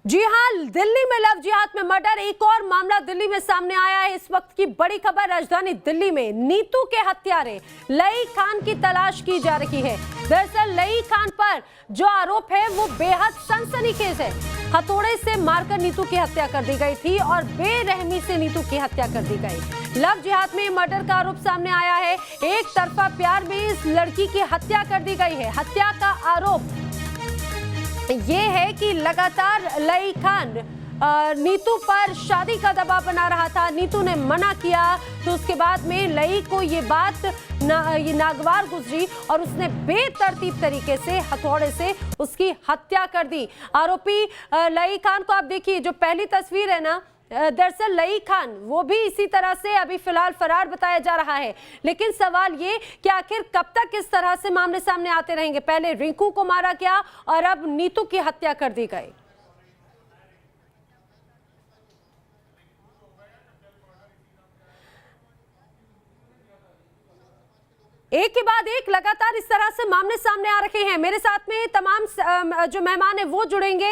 जी हां, दिल्ली में लव जिहाद में मर्डर। एक और मामला दिल्ली में सामने आया है। इस वक्त की बड़ी खबर, राजधानी दिल्ली में नीतू के हत्यारे लई खान की तलाश की जा रही है। दरअसल लई खान पर जो आरोप है वो बेहद सनसनीखेज है। हथौड़े से मारकर नीतू की हत्या कर दी गई थी और बेरहमी से नीतू की हत्या कर दी गई। लव जिहाद में मर्डर का आरोप सामने आया है। एक तरफा प्यार में इस लड़की की हत्या कर दी गई है। हत्या का आरोप ये है कि लगातार लई खान नीतू पर शादी का दबाव बना रहा था। नीतू ने मना किया तो उसके बाद में लई को ये बात ये नागवार गुजरी और उसने बेतरतीब तरीके से हथौड़े से उसकी हत्या कर दी। आरोपी लई खान को आप देखिए, जो पहली तस्वीर है ना, दरअसल लई खान वो भी इसी तरह से अभी फिलहाल फरार बताया जा रहा है। लेकिन सवाल ये कि आखिर कब तक इस तरह से मामले सामने आते रहेंगे। पहले रिंकू को मारा गया और अब नीतू की हत्या कर दी गई। एक के बाद एक लगातार इस तरह से मामले सामने आ रहे हैं। मेरे साथ में तमाम जो मेहमान हैं वो जुड़ेंगे।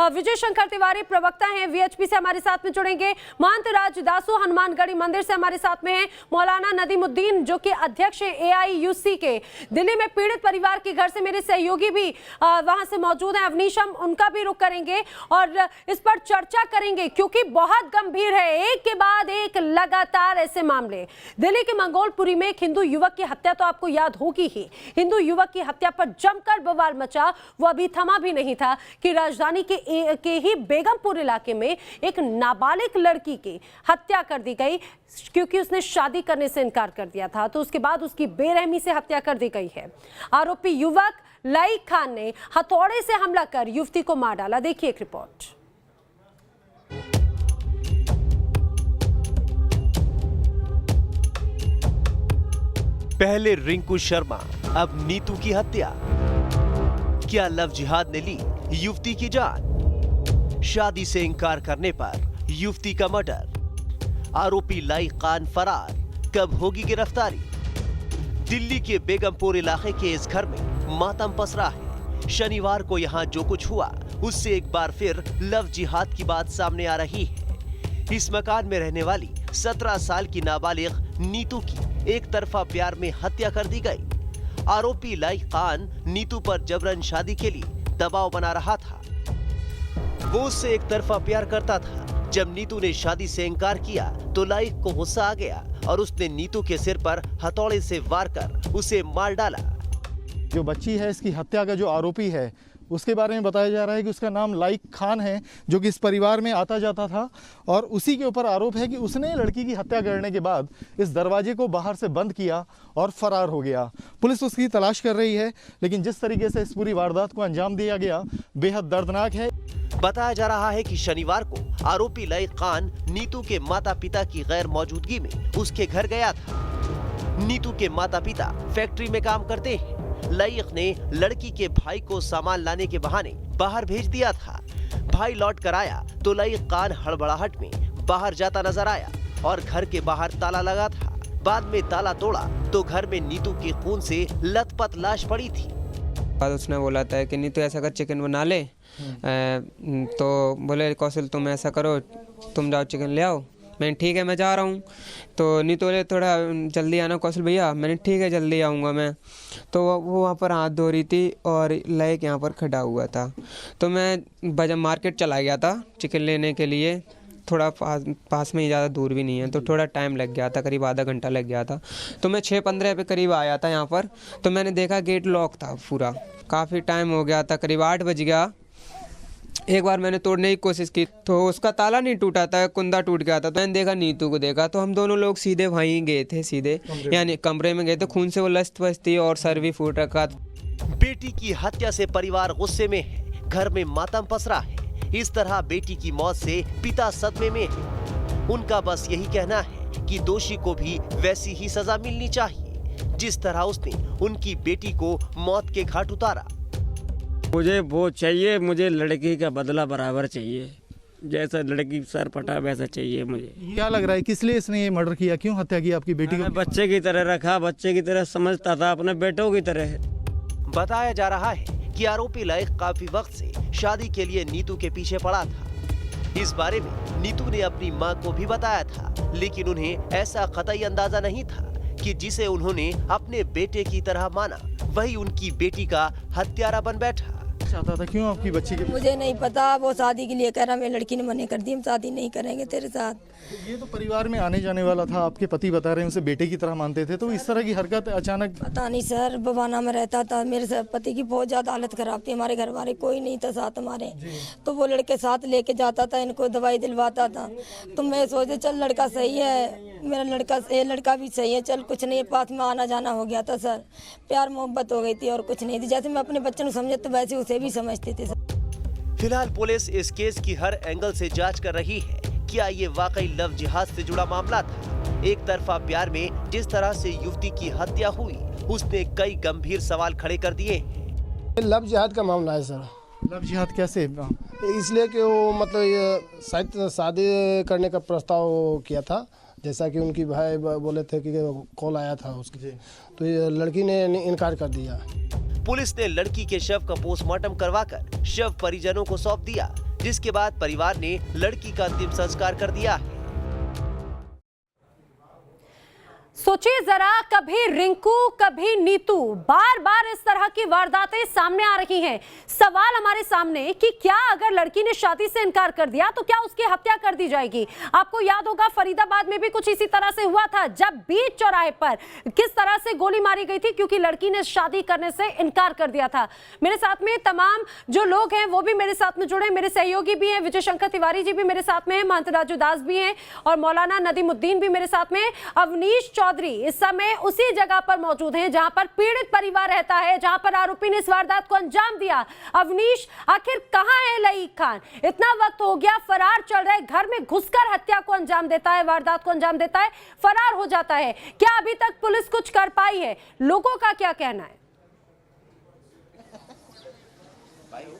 विजय शंकर तिवारी प्रवक्ता हैं, वीएचपी से हमारे साथ में जुड़ेंगे। महंत राज दासू हनुमानगढ़ी मंदिर से हमारे साथ में हैं। मौलाना नदीमुद्दीन जो कि अध्यक्ष है एआईयूसी के दिल्ली में पीड़ित परिवार के घर से मेरे सहयोगी भी वहां से मौजूद हैं। अवनीश, हम उनका भी रुख करेंगे और इस पर चर्चा करेंगे क्योंकि बहुत गंभीर है। एक के बाद एक लगातार ऐसे मामले। दिल्ली के मंगोलपुरी में एक हिंदू युवक की हत्या तो आपको याद होगी ही। हिंदू युवक की हत्या पर जमकर बवाल मचा। वो अभी थमा भी नहीं था कि राजधानी के ही बेगमपुर इलाके में एक नाबालिग लड़की की हत्या कर दी गई क्योंकि उसने शादी करने से इनकार कर दिया था। तो उसके बाद उसकी बेरहमी से हत्या कर दी गई है। आरोपी युवक लई खान ने हथौड़े से हमला कर युवती को मार डाला। देखिए एक रिपोर्ट। पहले रिंकू शर्मा, अब नीतू की हत्या। क्या लव जिहाद ने ली युवती की जान? शादी से इंकार करने पर युवती का मर्डर। आरोपी लई खान फरार, कब होगी गिरफ्तारी? दिल्ली के बेगमपुर इलाके के इस घर में मातम पसरा है। शनिवार को यहां जो कुछ हुआ उससे एक बार फिर लव जिहाद की बात सामने आ रही है। इस मकान में रहने वाली 17 साल की नाबालिग नीतू की एक तरफा प्यार में हत्या कर दी गई। आरोपी लई खान नीतू पर जबरन शादी के लिए दबाव बना रहा था। वो उससे एक तरफा प्यार करता था। जब नीतू ने शादी से इनकार किया तो लई को गुस्सा आ गया और उसने नीतू के सिर पर हथौड़े से वार कर उसे मार डाला। जो बच्ची है, इसकी हत्या का जो आरोपी है उसके बारे में बताया जा रहा है कि उसका नाम लई खान है, जो कि इस परिवार में आता जाता था और उसी के ऊपर आरोप है कि उसने लड़की की हत्या करने के बाद इस दरवाजे को बाहर से बंद किया और फरार हो गया। पुलिस उसकी तलाश कर रही है, लेकिन जिस तरीके से इस पूरी वारदात को अंजाम दिया गया बेहद दर्दनाक है। बताया जा रहा है कि शनिवार को आरोपी लई खान नीतू के माता पिता की गैर मौजूदगी में उसके घर गया था। नीतू के माता पिता फैक्ट्री में काम करते हैं। लईक ने लड़की के भाई को सामान लाने के बहाने बाहर भेज दिया था। भाई लौट कर आया तो लईक खान हड़बड़ाहट में बाहर जाता नजर आया और घर के बाहर ताला लगा था। बाद में ताला तोड़ा तो घर में नीतू के खून से लथपथ लाश पड़ी थी। बाद उसने बोला था कि नीतू ऐसा कर चिकन बना ले। तो बोले कौशल तुम ऐसा करो, तुम जाओ चिकन ले आओ। मैंने ठीक है मैं जा रहा हूँ। तो नीतू बोले थोड़ा जल्दी आना कौशल भैया। मैंने ठीक है जल्दी आऊँगा मैं। तो वो वहाँ पर हाथ धो रही थी और लईक यहाँ पर खड़ा हुआ था। तो मैं बाजार मार्केट चला गया था चिकन लेने के लिए। थोड़ा पास में ही, ज़्यादा दूर भी नहीं है, तो थोड़ा टाइम लग गया था, करीब आधा घंटा लग गया था। तो मैं 6:15 पे करीब आया था यहाँ पर। तो मैंने देखा गेट लॉक था पूरा। काफ़ी टाइम हो गया था, करीब 8 बज गया। एक बार मैंने तोड़ने की कोशिश की तो उसका ताला नहीं टूटा था, कुंदा टूट गया था। तो मैंने देखा नीतू को देखा तो हम दोनों लोग सीधे वहीं गए थे, सीधे यानी कमरे में गए थे। खून से वो लथपथ थी और सर भी फूट रखा था। बेटी की हत्या से परिवार गुस्से में है। घर में मातम पसरा है। इस तरह बेटी की मौत से पिता सदमे में है। उनका बस यही कहना है कि दोषी को भी वैसी ही सजा मिलनी चाहिए जिस तरह उसने उनकी बेटी को मौत के घाट उतारा। मुझे वो चाहिए, मुझे लड़की का बदला बराबर चाहिए। जैसा लड़की सर पटा वैसा चाहिए मुझे। क्या लग रहा है किस लिए इसने ये मर्डर किया, क्यों हत्या की आपकी बेटी को? बच्चे की तरह रखा, बच्चे की तरह समझता था, अपने बेटों की तरह। बताया जा रहा है कि आरोपी लय काफी वक्त से शादी के लिए नीतू के पीछे पड़ा था। इस बारे में नीतू ने अपनी मां को भी बताया था, लेकिन उन्हें ऐसा कतई अंदाजा नहीं था कि जिसे उन्होंने अपने बेटे की तरह माना, वही उनकी बेटी का हत्यारा बन बैठा। चाहता था क्यों आपकी बच्ची के? मुझे नहीं पता, वो शादी के लिए कह रहा, मेरी लड़की ने मना कर दी, हम शादी नहीं करेंगे तेरे साथ। ये तो परिवार में आने जाने वाला था, आपके पति बता रहे हैं उसे बेटे की तरह मानते थे, तो इस तरह की हरकत अचानक? पता नहीं सर, बवाना में रहता था, मेरे पति की बहुत ज्यादा हालत खराब थी, हमारे घर वाले कोई नहीं था साथ हमारे, तो वो लड़के साथ लेके जाता था, इनको दवाई दिलवाता था। तो मैं सोचे चल लड़का सही है, मेरा लड़का भी सही है, चल कुछ नहीं, पास में आना जाना हो गया था सर, प्यार मोहब्बत हो गई थी और कुछ नहीं थी। जैसे मैं अपने बच्चे को समझती वैसे उसे भी समझती थी। फिलहाल पुलिस इस केस की हर एंगल से जांच कर रही है। क्या ये वाकई लव जिहाद से जुड़ा मामला था? एक तरफा प्यार में जिस तरह से युवती की हत्या हुई, उसने कई गंभीर सवाल खड़े कर दिए। लव जिहाद का मामला है सर। लव जिहाद कैसे? इसलिए कि वो मतलब शायद शादी करने का प्रस्ताव किया था, जैसा कि उनकी भाई बोले थे कि कॉल आया था उसके, तो ये लड़की ने इनकार कर दिया। पुलिस ने लड़की के शव का पोस्टमार्टम करवाकर शव परिजनों को सौंप दिया, जिसके बाद परिवार ने लड़की का अंतिम संस्कार कर दिया है। सोचिए जरा, कभी रिंकू कभी नीतू, बार बार इस तरह की वारदातें सामने आ रही हैं। सवाल हमारे सामने कि क्या अगर लड़की ने शादी से इनकार कर दिया तो क्या उसकी हत्या कर दी जाएगी? आपको याद होगा फरीदाबाद में भी कुछ इसी तरह से हुआ था, जब बीच चौराहे पर किस तरह से गोली मारी गई थी क्योंकि लड़की ने शादी करने से इनकार कर दिया था। मेरे साथ में तमाम जो लोग हैं वो भी मेरे साथ में जुड़े, मेरे सहयोगी भी हैं, विजय शंकर तिवारी जी भी मेरे साथ में हैं, महंत राजू दास भी हैं और मौलाना नदीमुद्दीन भी मेरे साथ में। अवनीश चौधरी इस समय उसी जगह पर मौजूद हैं जहां पर पीड़ित परिवार रहता है, जहां पर आरोपी ने इस वारदात को अंजाम दिया। अवनीश, आखिर कहां है लईक खान? इतना वक्त हो गया, फरार चल रहा है, घर में घुसकर हत्या को अंजाम देता है, वारदात को अंजाम देता है, फरार हो जाता है। क्या अभी तक पुलिस कुछ कर पाई है? लोगों का क्या कहना है?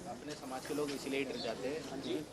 अपने समाज के लोग इसीलिए डर जाते हैं।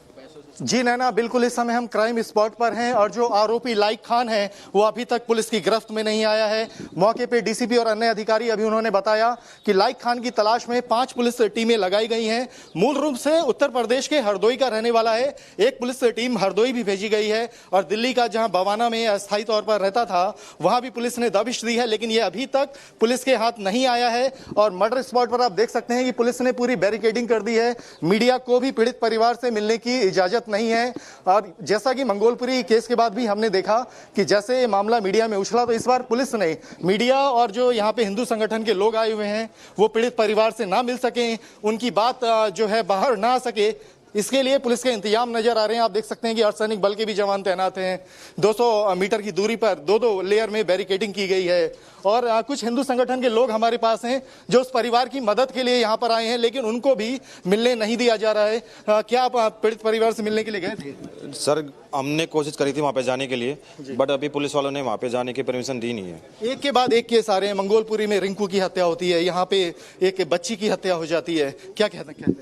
जी नैना, बिल्कुल इस समय हम क्राइम स्पॉट पर हैं और जो आरोपी लईक खान है वो अभी तक पुलिस की गिरफ्त में नहीं आया है। मौके पे डीसीपी और अन्य अधिकारी अभी उन्होंने बताया कि लईक खान की तलाश में 5 पुलिस टीमें लगाई गई हैं। मूल रूप से उत्तर प्रदेश के हरदोई का रहने वाला है। एक पुलिस टीम हरदोई भी भेजी गई है और दिल्ली का जहां बवाना में अस्थायी तौर पर रहता था वहां भी पुलिस ने दबिश दी है, लेकिन ये अभी तक पुलिस के हाथ नहीं आया है। और मर्डर स्पॉट पर आप देख सकते हैं कि पुलिस ने पूरी बैरिकेडिंग कर दी है। मीडिया को भी पीड़ित परिवार से मिलने की इजाजत नहीं है। और जैसा कि मंगोलपुरी केस के बाद भी हमने देखा कि जैसे ये मामला मीडिया में उछला, तो इस बार पुलिस ने मीडिया और जो यहाँ पे हिंदू संगठन के लोग आए हुए हैं वो पीड़ित परिवार से ना मिल सकें, उनकी बात जो है बाहर ना आ सके, इसके लिए पुलिस के इंतजाम नजर आ रहे हैं। आप देख सकते हैं कि अर्धसैनिक बल के भी जवान तैनात हैं। 200 मीटर की दूरी पर 2-2 लेयर में बैरिकेडिंग की गई है। और कुछ हिंदू संगठन के लोग हमारे पास हैं जो उस परिवार की मदद के लिए यहाँ पर आए हैं, लेकिन उनको भी मिलने नहीं दिया जा रहा है। क्या आप पीड़ित परिवार से मिलने के लिए गए थे? सर, हमने कोशिश करी थी वहाँ पे जाने के लिए, बट अभी पुलिस वालों ने वहाँ पे जाने की परमिशन दी नहीं है। एक के बाद एक केस आ रहे हैं। मंगोलपुरी में रिंकू की हत्या होती है, यहाँ पे एक बच्ची की हत्या हो जाती है। क्या कहते हैं?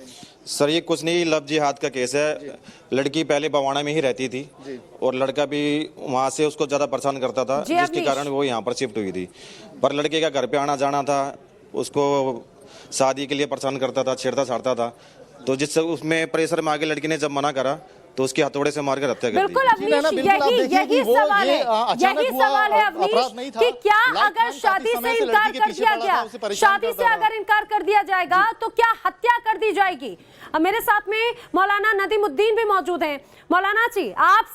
सर, ये कुछ नहीं, लव जिहाद का केस है। लड़की पहले बवाना में ही रहती थी और लड़का भी वहाँ से उसको ज्यादा परेशान करता था, जिसके कारण वो यहाँ पर शिफ्ट हुई थी। पर लड़के का घर पे आना जाना था, उसको शादी के लिए परेशान करता था, छेड़ता छाड़ता था, तो जिससे उसमें प्रेशर में आगे लड़की ने जब मना करा तो उसके हथौड़े से मारकर हत्या कर दी। बिल्कुल अवनीश, यही सवाल है अवनीश कि क्या अगर शादी से इनकार कर दिया गया, शादी से अगर इनकार कर दिया जाएगा तो क्या हत्या कर दी जाएगी? मेरे साथ में मौलाना नदीमुद्दीन भी मौजूद हैं। मौलाना जी, आप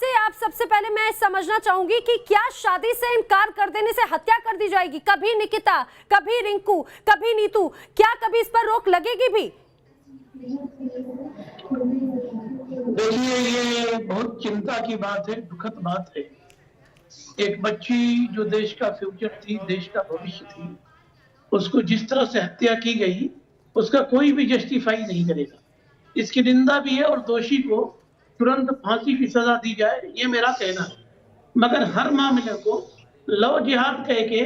सबसे पहले मैं समझना चाहूंगी कि क्या शादी से इनकार कर देने से हत्या कर दी जाएगी? कभी निकिता, कभी रिंकू, कभी नीतू, क्या कभी इस पर रोक लगेगी भी? देखिए, ये बहुत चिंता की बात है, दुखद बात है। एक बच्ची जो देश का फ्यूचर थी, देश का भविष्य थी, उसको जिस तरह से हत्या की गई उसका कोई भी जस्टिफाई नहीं करेगा। इसकी निंदा भी है और दोषी को तुरंत फांसी की सजा दी जाए, ये मेरा कहना है। मगर हर मामले को लव जिहाद कह के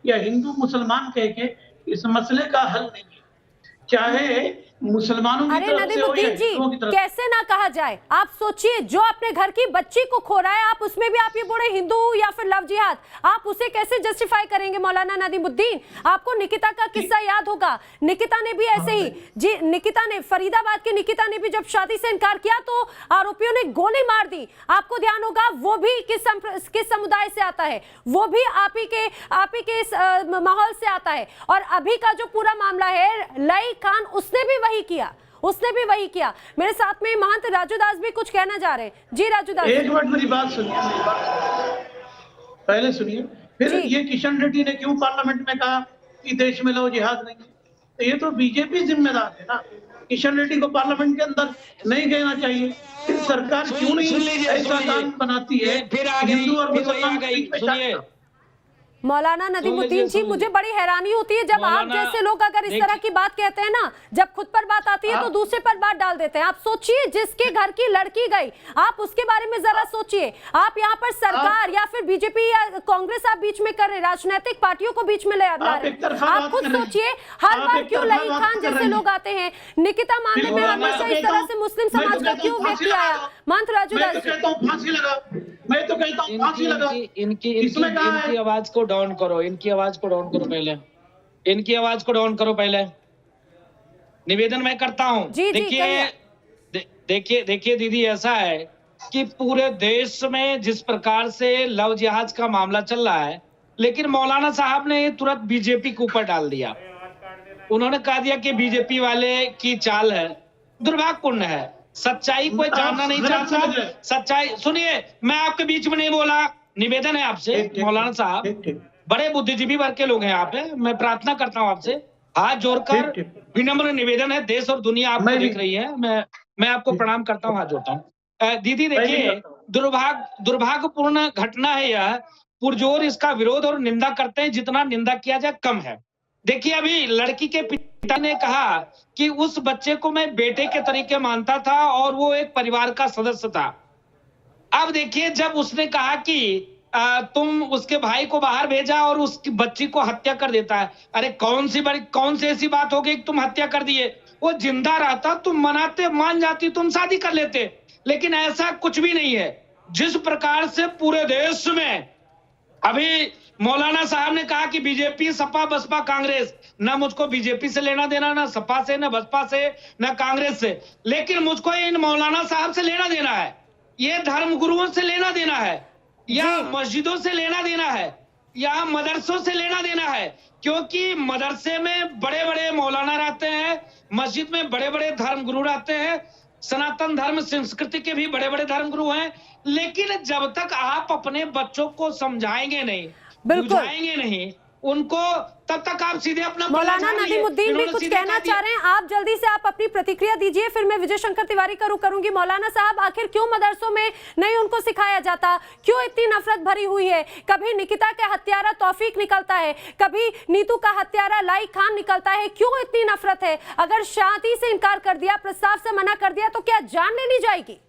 या हिंदू मुसलमान कह के इस मसले का हल नहीं है। चाहे मुसलमानों की अरे तरफ से हो या नदीमुद्दीन जी, हिंदुओं की तरफ कैसे ना कहा जाए। आप सोचिए, जो अपने घर की बच्ची को खो रहा है, आप उसमें भी आप ये बोले हिंदू या फिर लव जिहाद, आप उसे कैसे जस्टिफाई करेंगे मौलाना नदीमुद्दीन? आपको निकिता का किस्सा याद होगा। निकिता ने भी ऐसे ही जी, निकिता ने, फरीदाबाद की निकिता ने भी जब शादी से इनकार किया तो आरोपियों ने गोली मार दी। आपको ध्यान होगा, वो भी किस समुदाय से आता है, वो भी आप ही के इस माहौल से आता है। और अभी का जो पूरा मामला है, लई खान, उसने भी वही किया। मेरे साथ में महंत राजू दास भी कुछ कहना चाह रहे हैं। जी राजू दास, एक मिनट मेरी बात सुनिए, पहले सुनिए। फिर ये किशन रेड्डी ने क्यों पार्लियामेंट में कहा कि देश में लव जिहाद नहीं है? तो ये तो बीजेपी जिम्मेदार है ना। किशन रेड्डी को पार्लियामेंट के अंदर नहीं कहना चाहिए। फिर सरकार क्यों नहीं ऐसा कानून बनाती है हिंदू और मुसलमान के बीच में शादी? मौलाना नदीमुद्दीन जी, मुझे बड़ी हैरानी होती है जब आप जैसे लोग अगर इस तरह की बात कहते हैं ना, जब खुद पर बात आती है तो दूसरे पर बात डाल देते हैं। आप सोचिए, जिसके घर की लड़की गई, आप उसके बारे में जरा सोचिए। आप यहाँ पर सरकार या फिर बीजेपी या कांग्रेस आप बीच में कर रहे, राजनीतिक पार्टियों को बीच में ला रहे हैं। आप खुद सोचिए, हर बार क्यों लई खान जैसे लोग आते हैं? निकिता मामले में हमेशा इस तरह से मुस्लिम समाज का क्यों व्यक्ति आया? मंत्र राजू दास, फांसी लगा, मैं तो कहता हूँ फांसी लगा। इनकी आवाज को डाउन करो, इनकी आवाज को डाउन करो पहले, इनकी आवाज को डाउन करो पहले। निवेदन मैं करता हूँ। देखिए दीदी, ऐसा है कि पूरे देश में जिस प्रकार से लव जिहाद का मामला चल रहा है, लेकिन मौलाना साहब ने तुरंत बीजेपी के ऊपर डाल दिया। उन्होंने कह दिया कि बीजेपी वाले की चाल है, दुर्भाग्यपूर्ण है। सच्चाई कोई जानना नहीं चाहता। सच्चाई सुनिए, मैं आपके बीच में नहीं बोला। निवेदन है आपसे मौलाना साहब, बड़े बुद्धिजीवी वर्ग के लोग हैं आप, मैं प्रार्थना करता हूं आपसे, हाथ जोड़कर विनम्र निवेदन है। देश और दुनिया आपको देख रही है, मैं आपको प्रणाम करता हूं, हाथ जोड़ता हूं। दीदी देखिए, दुर्भाग्यपूर्ण घटना है यह। पुरजोर इसका विरोध और निंदा करते हैं, जितना निंदा किया जाए कम है। देखिए, अभी लड़की के पिता ने कहा कि उस बच्चे को मैं बेटे के तरीके मानता था और वो एक परिवार का सदस्य था। अब देखिए, जब उसने कहा कि तुम उसके भाई को बाहर भेजा और उसकी बच्ची को हत्या कर देता है, अरे कौन सी ऐसी बात हो गई कि तुम हत्या कर दिए? वो जिंदा रहता, तुम मान जाती, तुम शादी कर लेते। लेकिन ऐसा कुछ भी नहीं है। जिस प्रकार से पूरे देश में अभी मौलाना साहब ने कहा कि बीजेपी, सपा, बसपा, कांग्रेस, ना मुझको बीजेपी से लेना देना, ना सपा से, ना बसपा से, ना कांग्रेस से, लेकिन मुझको इन मौलाना साहब से लेना देना है, ये धर्म गुरुओं से लेना देना है, या मस्जिदों से लेना देना है, या मदरसों से लेना देना है। क्योंकि मदरसे में बड़े बड़े मौलाना रहते हैं, मस्जिद में बड़े बड़े धर्म गुरु रहते हैं, सनातन धर्म संस्कृति के भी बड़े बड़े धर्म गुरु हैं। लेकिन जब तक आप अपने बच्चों को समझाएंगे नहीं, बुझाएंगे नहीं उनको, तब तक आप सीधे अपना मौलाना नदीमुद्दीन भी कुछ कहना चाह रहे हैं। आप जल्दी से आप अपनी प्रतिक्रिया दीजिए, फिर मैं विजय शंकर तिवारी करूंगी। मौलाना साहब, आखिर क्यों मदरसों में नहीं उनको सिखाया जाता? क्यों इतनी नफरत भरी हुई है? कभी निकिता का हत्यारा तौफीक निकलता है, कभी नीतू का हत्यारा लाई खान निकलता है। क्यों इतनी नफरत है? अगर शादी से इनकार कर दिया, प्रस्ताव से मना कर दिया, तो क्या जान ले ली जाएगी?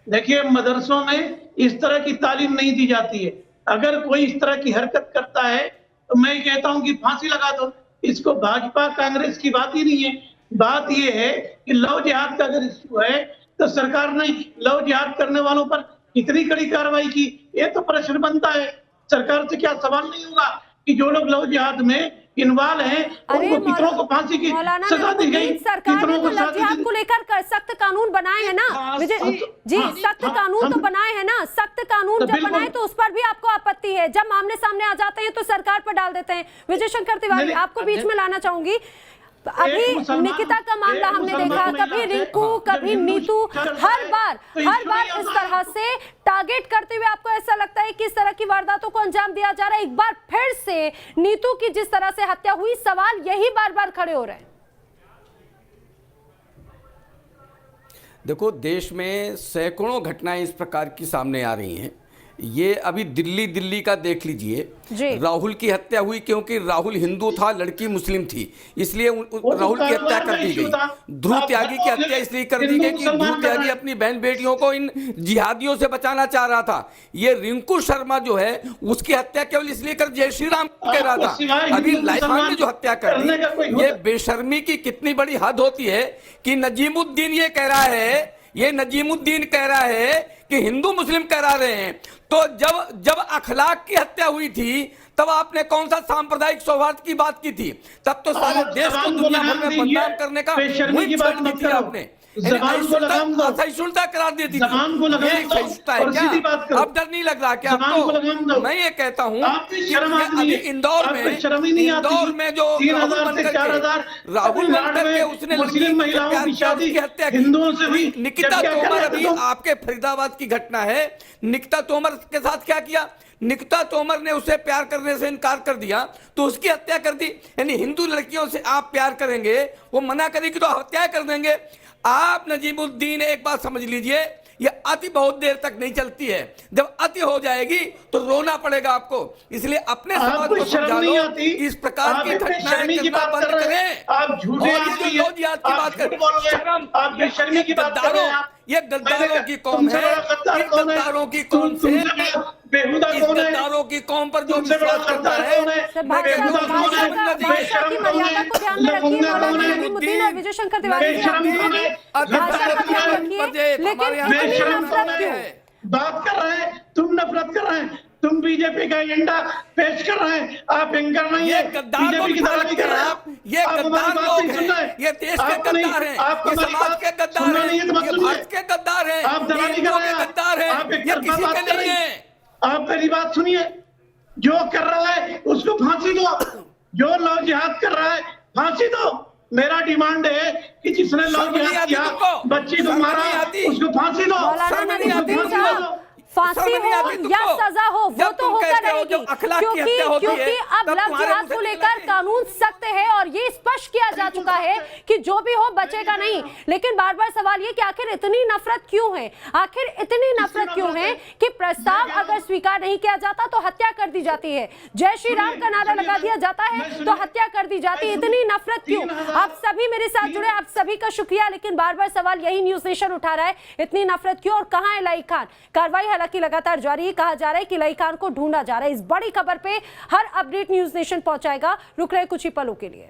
देखिए, मदरसों में इस तरह की तालीम नहीं दी जाती है। अगर कोई इस तरह की हरकत करता है तो मैं कहता हूं कि फांसी लगा दो। इसको भाजपा कांग्रेस की बात ही नहीं है। बात यह है कि लव जिहाद का अगर इश्यू है तो सरकार ने लव जिहाद करने वालों पर कितनी कड़ी कार्रवाई की, ये तो प्रश्न बनता है। सरकार से क्या सवाल नहीं होगा कि जो लोग लव जिहाद में इन्वॉल्व हैं उनको कितनों को फांसी की सजा दी गई? सरकार ने तो लव जिहाद को लेकर सख्त कानून बनाए हैं ना विजय जी, सख्त कानून तो बनाए हैं ना। सख्त कानून जब बनाए तो उस पर भी आपको आपत्ति है, जब मामले सामने आ जाते हैं तो सरकार पर डाल देते हैं। विजय शंकर तिवारी, आपको बीच में लाना चाहूंगी। अभी निकिता का मामला हमने देखा, कभी रिंकू, कभी नीतू, हर बार इस तरह से टारगेट करते हुए आपको ऐसा लगता है कि इस तरह की वारदातों को अंजाम दिया जा रहा है। एक बार फिर से नीतू की जिस तरह से हत्या हुई, सवाल यही बार बार खड़े हो रहे हैं। देखो, देश में सैकड़ों घटनाएं इस प्रकार की सामने आ रही हैं, ये अभी दिल्ली का देख लीजिए, जी। राहुल की हत्या हुई क्योंकि राहुल हिंदू था, लड़की मुस्लिम थी, इसलिए राहुल की हत्या कर दी गई। ध्रुव त्यागी की हत्या इसलिए कर दी गई कि ध्रुव त्यागी अपनी बहन बेटियों को इन जिहादियों से बचाना चाह रहा था। ये रिंकू शर्मा जो है उसकी हत्या केवल इसलिए कर जय श्री राम कह रहा था। अभी लाई खान ने जो हत्या कर दी, ये बेशर्मी की कितनी बड़ी हद होती है कि नजीमुद्दीन ये कह रहा है, ये नजीमुद्दीन कह रहा है कि हिंदू मुस्लिम करा रहे हैं। तो जब अखलाक की हत्या हुई थी तब आपने कौन सा सांप्रदायिक सौहार्द की बात की थी? तब तो सारे देश को दुनिया भर में बदनाम करने का मुहिम छोड़ दी थी आपने। सहिष्णुता करार दी थी। सहिष्णुता है क्या? अब डर नहीं लग रहा क्या आपको? मैं ये कहता हूँ अभी इंदौर में जो राहुल बनकर के उसने लड़की की हत्या की, निकिता तोमर, अभी आपके फरीदाबाद की घटना है, निकिता तोमर के साथ क्या किया? निकिता तोमर ने उसे प्यार करने से इनकार कर दिया तो उसकी हत्या कर दी। यानी हिंदू लड़कियों से आप प्यार करेंगे, वो मना करेगी तो हत्या कर देंगे आप। नजीमुद्दीन एक बात समझ लीजिए, ये अति बहुत देर तक नहीं चलती है, जब अति हो जाएगी तो रोना पड़ेगा आपको। इसलिए अपने समाज को समझा लो, इस प्रकार की घटनाएं करना बंद करें। आप झूठे की बात करें, ये गद्दारों की कौम है, गद्दारों की कौम से गद्दारों की कौम पर जो विश्वास करता है, भाषा की मर्यादा को ध्यान में रखिए। मौलाना नजीमुद्दीन और विजय शंकर तिवारी जी, भाषा का ध्यान रखिए। लेकिन इतनी नफरत क्यों? बात कर रहे हैं, तुम नफरत कर रहे हैं, तुम बीजेपी का एजेंडा पेश कर रहे हैं, आप एंकर नहीं है, बीजेपी की दावा कर रहे हैं आप। ये गद्दार लोग हैं, ये देश के गद्दार हैं, ये समाज के गद्दार हैं, ये भारत के गद्दार हैं, आप दलाली कर रहे हैं, गद्दार हैं, ये किसी के नहीं है। आप मेरी बात सुनिए, जो कर रहा है उसको फांसी दो, जो लव जिहाद कर रहा है फांसी दो। मेरा डिमांड है कि जिसने लव जिहाद किया, बच्ची को मारा, उसको फांसी दो। फांसी हो या सजा हो वो तो होकर रहेगी, क्योंकि अब लव जिहाद को लेकर कानून सख्त है और ये स्पष्ट किया जा चुका है कि जो भी हो बचेगा नहीं। लेकिन बार बार सवाल ये कि आखिर इतनी नफरत क्यों है? आखिर इतनी नफरत क्यों है कि प्रस्ताव अगर स्वीकार नहीं किया जाता तो हत्या कर दी जाती है, जय श्री राम का नारा लगा दिया जाता है तो हत्या कर दी जाती है? इतनी नफरत क्यों? आप सभी मेरे साथ जुड़े, आप सभी का शुक्रिया। लेकिन बार बार सवाल यही न्यूज नेशन उठा रहा है, इतनी नफरत क्यों और कहां है लई खान? कार्रवाई हालांकि लगातार जारी है, कहा जा रहा है कि लई खान को ढूंढा जा रहा है। इस बड़ी खबर पे हर अपडेट न्यूज नेशन पहुंचाएगा। रुक रहे कुछ ही पलों के लिए।